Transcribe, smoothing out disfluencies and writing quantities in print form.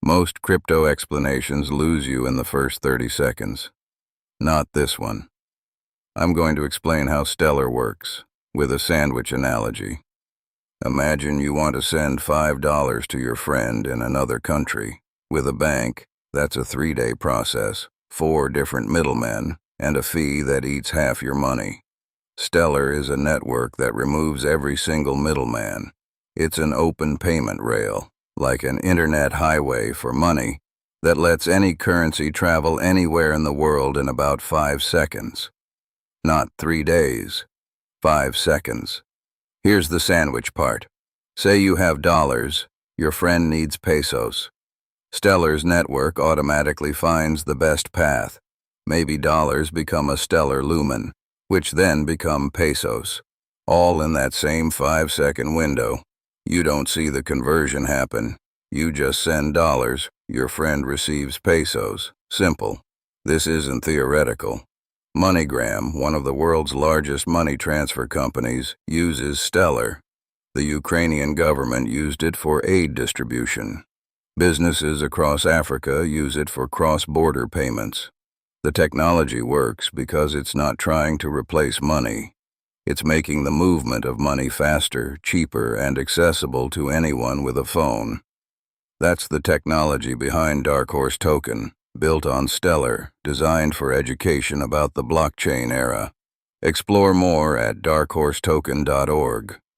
Most crypto explanations lose you in the first 30 seconds. Not this one. I'm going to explain how Stellar works, with a sandwich analogy. Imagine you want to send $5 to your friend in another country. With a bank, that's a 3-day process, 4 different middlemen, and a fee that eats half your money. Stellar is a network that removes every single middleman. It's an open payment rail, like an internet highway for money, that lets any currency travel anywhere in the world in about 5 seconds. Not 3 days, 5 seconds. Here's the sandwich part. Say you have dollars, your friend needs pesos. Stellar's network automatically finds the best path. Maybe dollars become a Stellar Lumen, which then become pesos, all in that same 5-second window. You don't see the conversion happen. You just send dollars, your friend receives pesos. Simple. This isn't theoretical. MoneyGram, one of the world's largest money transfer companies, uses Stellar. The Ukrainian government used it for aid distribution. Businesses across Africa use it for cross-border payments. The technology works because it's not trying to replace money. It's making the movement of money faster, cheaper, and accessible to anyone with a phone. That's the technology behind DarkHorse Token, built on Stellar, designed for education about the blockchain era. Explore more at darkhorsetoken.org.